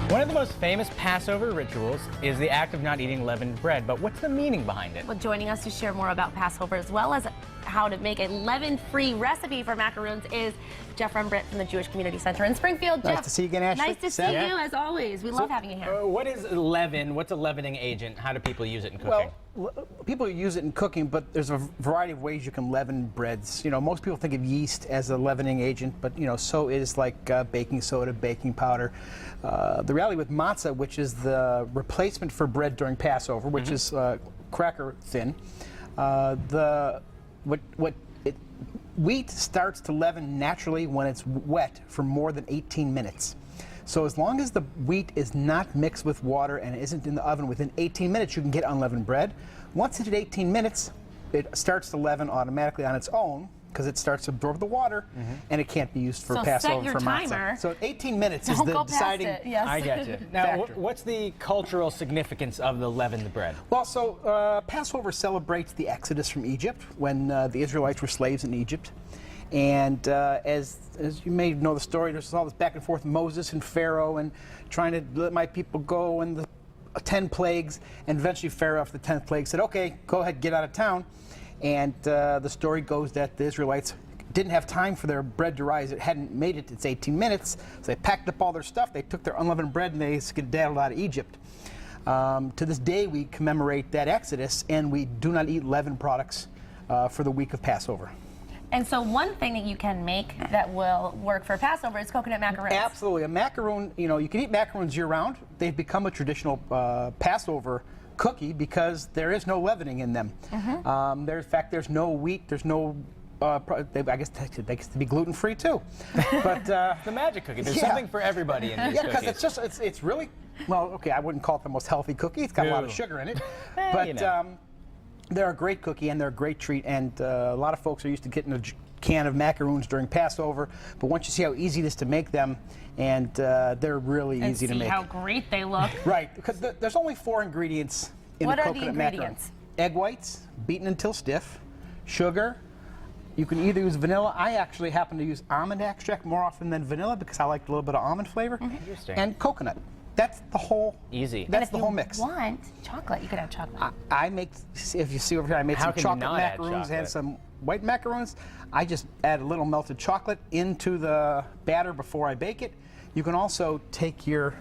One of the most famous Passover rituals is the act of not eating leavened bread, but what's the meaning behind it? Well, joining us to share more about Passover as well as how to make a leaven-free recipe for macaroons is Jeff Rembrandt from the Jewish Community Center in Springfield. Nice Jeff, to see you again, Ashley. nice to see you as always. We love having you here. What is leaven? What's a leavening agent? How do people use it in cooking? Well, people use it in cooking, but there's a variety of ways you can leaven breads. You know, most people think of yeast as a leavening agent, but so is like baking soda, baking powder. The reality with matzah, which is the replacement for bread during Passover, which is cracker thin, wheat starts to leaven naturally when it's wet for more than 18 minutes. So as long as the wheat is not mixed with water and isn't in the oven within 18 minutes, you can get unleavened bread. Once it's at 18 minutes, it starts to leaven automatically on its own because it starts to absorb the water, and it can't be used for Passover for matzah. So 18 minutes is the deciding. I get you. Now, what's the cultural significance of the leavened bread? Well, so Passover celebrates the Exodus from Egypt when the Israelites were slaves in Egypt. And as you may know the story, there's all this back and forth, Moses and Pharaoh and trying to let my people go, and the 10 plagues, and eventually Pharaoh after the 10th plague said, okay, go ahead, get out of town. And the story goes that the Israelites didn't have time for their bread to rise. It hadn't made it. It's 18 minutes. So they packed up all their stuff. They took their unleavened bread and they skedaddled out of Egypt. To this day, we commemorate that Exodus, and we do not eat leavened products for the week of Passover. And so one thing that you can make that will work for Passover is coconut macaroons. Absolutely. A macaroon, you can eat macaroons year-round. They've become a traditional Passover cookie because there is no leavening in them. In fact, there's no wheat, there's no, I guess they used to be gluten-free too. But the magic cookie. There's something for everybody in these cookies. Because it's really, well, okay, I wouldn't call it the most healthy cookie. It's got a lot of sugar in it. But they're a great cookie and they're a great treat, and a lot of folks are used to getting a can of macaroons during Passover, but once you see how easy it is to make them, and they're really easy to make. How great they look. Right, because there's only 4 ingredients in a coconut macaroon. Egg whites, beaten until stiff, sugar. You can either use vanilla. I actually happen to use almond extract more often than vanilla because I like a little bit of almond flavor. Interesting. And coconut. That's the whole. Easy. That's the whole mix. If you want chocolate, you could add chocolate. I make, if you see over here, I made some chocolate macaroons and some white macaroons. I just add a little melted chocolate into the batter before I bake it. You can also take your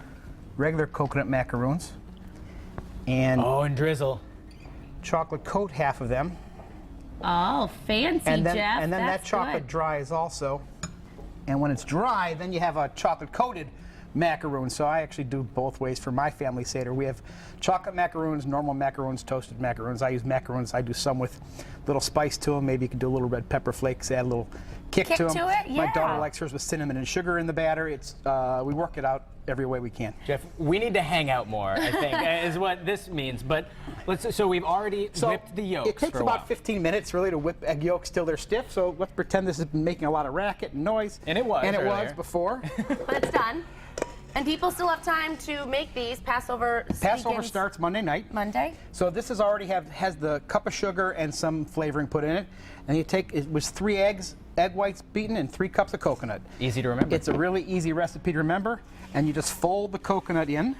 regular coconut macaroons and drizzle. Chocolate coat half of them. Oh, fancy, and then, Jeff. And then That's that chocolate dries also. And when it's dry, then you have a chocolate coated macaroon. So I actually do both ways for my family Seder. We have chocolate macaroons, normal macaroons, toasted macaroons. I use macaroons. I do some with little spice to them. Maybe you can do a little red pepper flakes, add a little kick to them. My daughter likes hers with cinnamon and sugar in the batter. It's we work it out every way we can. Jeff, we need to hang out more, I think, is what this means. But so we've already whipped the yolks. It takes about 15 minutes really to whip egg yolks till they're stiff. So let's pretend this has been making a lot of racket and noise. And it was. And it was before. But it's done. And people still have time to make these. Passover starts Monday night. Monday. So this is already has the cup of sugar and some flavoring put in it. And you take, it was 3 eggs, egg whites beaten, and 3 cups of coconut. Easy to remember. It's a really easy recipe to remember. And you just fold the coconut in.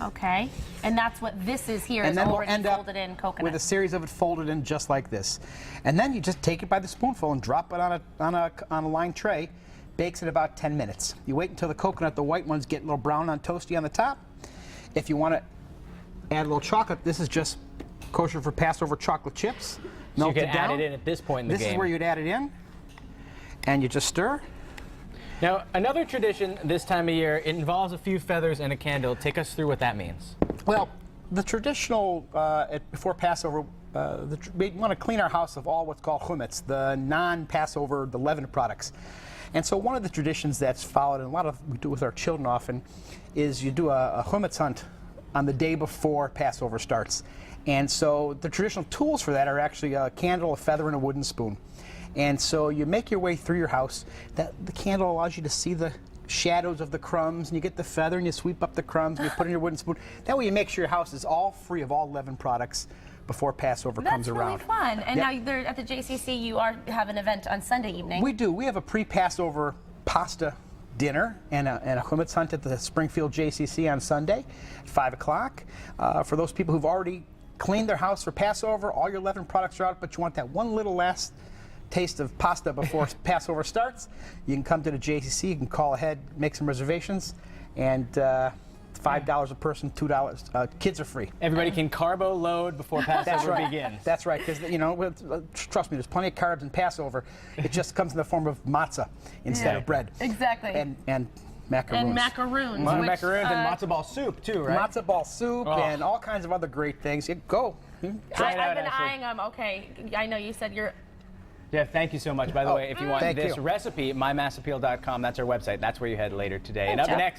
Okay. And that's what this is here, and is then already we'll end folded up in coconut. with a series of it folded in just like this. And then you just take it by the spoonful and drop it on a lined tray. Bakes in about 10 minutes. You wait until the coconut, the white ones, get a little brown on toasty on the top. If you want to add a little chocolate, this is just kosher for Passover chocolate chips. So you can add it in at this point in the game. This is where you'd add it in, and you just stir. Now, another tradition this time of year, it involves a few feathers and a candle. Take us through what that means. Well, the traditional, before Passover, we want to clean our house of all what's called chametz, the non-Passover, the leavened products. And so one of the traditions that's followed, and a lot of we do with our children often, is you do a chametz hunt on the day before Passover starts. And so the traditional tools for that are actually a candle, a feather, and a wooden spoon. And so you make your way through your house. The candle allows you to see the shadows of the crumbs, and you get the feather and you sweep up the crumbs and you put in your wooden spoon. That way you make sure your house is all free of all leavened products before Passover comes around. That's really fun. And now at the JCC, you have an event on Sunday evening. We do. We have a pre-Passover pasta dinner and a hummus hunt at the Springfield JCC on Sunday at 5 o'clock. For those people who've already cleaned their house for Passover, all your leavened products are out, but you want that one little last taste of pasta before Passover starts, you can come to the JCC, you can call ahead, make some reservations, and $5 a person, $2. Kids are free. Everybody can carbo load before Passover begins. That's right, because trust me, there's plenty of carbs in Passover. It just comes in the form of matzah instead of bread. Exactly. And macaroons. And macaroons. Macaroons and matzo ball soup too, right? Matzo ball soup and all kinds of other great things. Go. Try it out, I've been Ashley. eyeing them. Okay, I know you said you're. Jeff, thank you so much. By the way, if you want thank this you. recipe, mymassappeal.com, that's our website. That's where you head later today. And up Jeff. next,